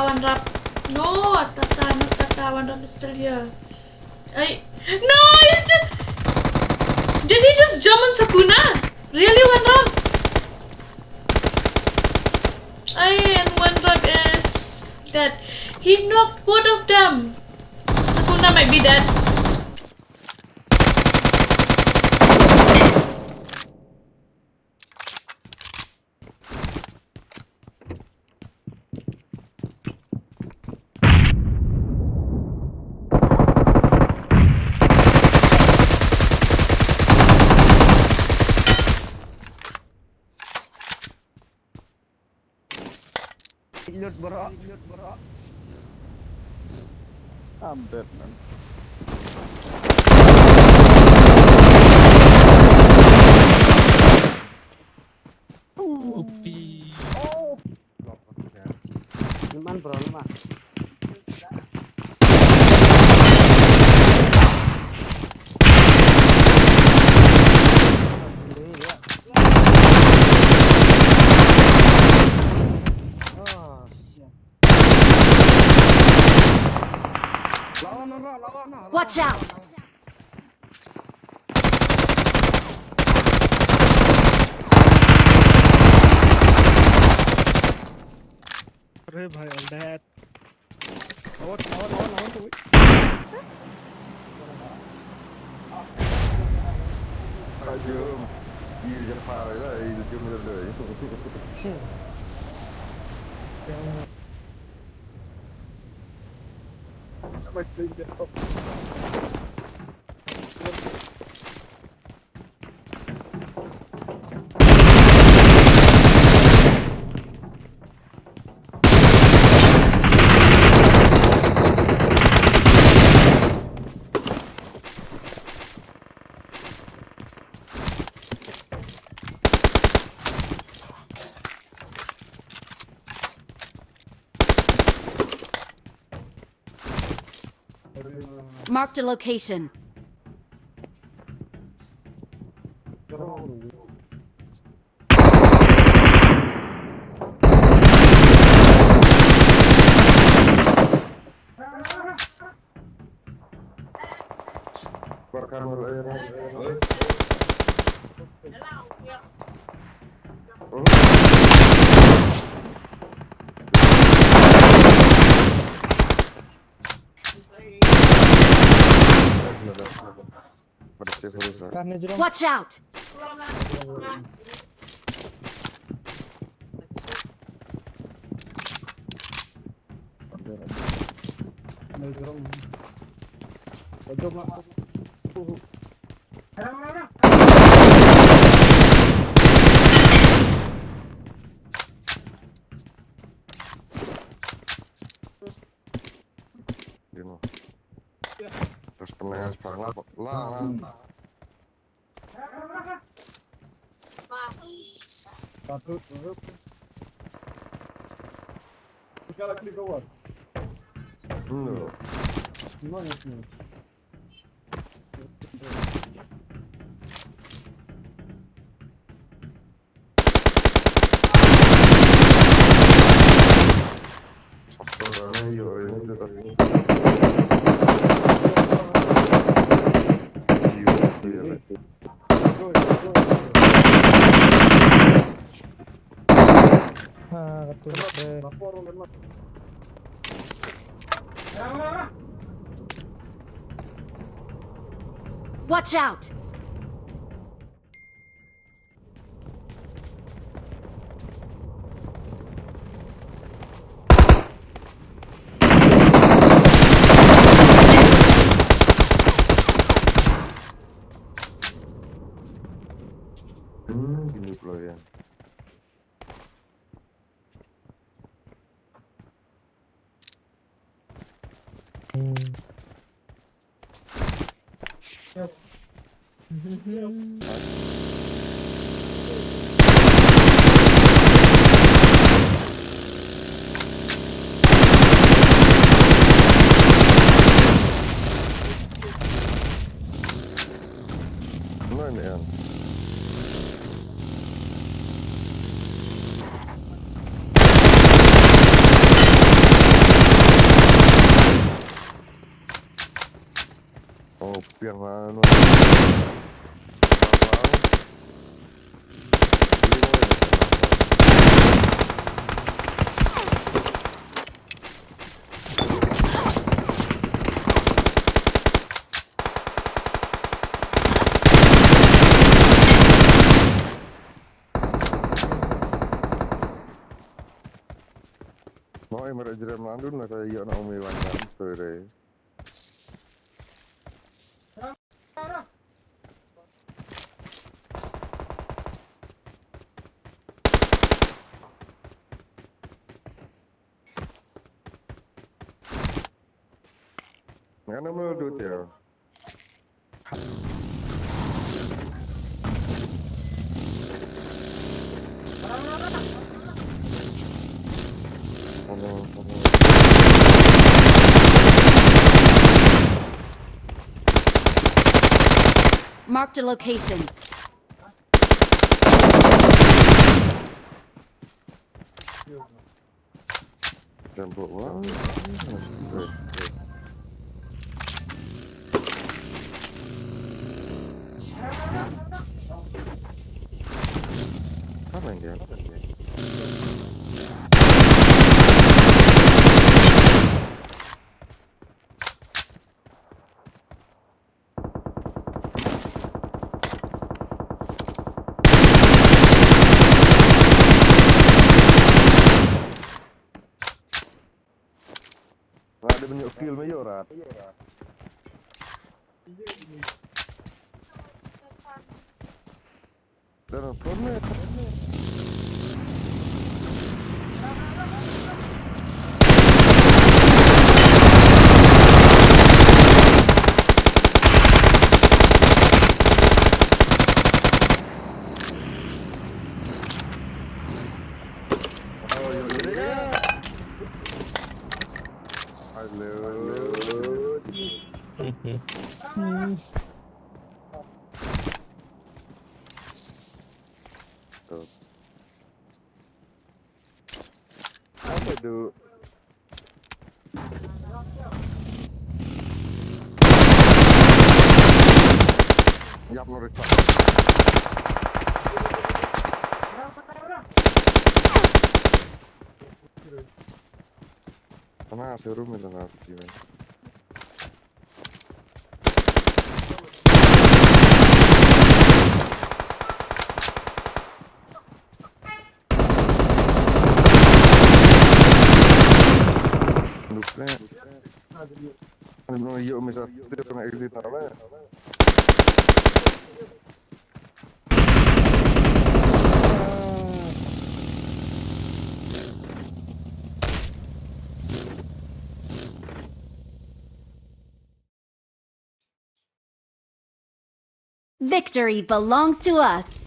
one rap. No, Tata one rap is still here. No, did he just jump on Sakuna? Really, one rap? And one rap is dead. He knocked both of them. Sakuna might be dead. Ilut bro. Hampir man. Upi. Oh. Lumayan bro, lumayan. Watch out! अरे भाई अल्लाह Lawan tuh. Ajum, iya jangan parah lah, itu cuma ada. Marked a location. Watch out! Terus penengah sekarang lah. No. Watch out! Gini pula ya. Mana ya? Oh, piang lah. Mau yang merak jeram landun lah saya nak umi wangan sore. Mana meledut ya? Marked a location. Jambut wah. Apa yang dia? Ada banyak skill mayorat. Dan pernah. Oh, ya. Halo. Apa itu? Yap mereka. Mana serum itu nggak gimana? Lupa. Ano yuk misal tidak pernah edit apa? Victory belongs to us.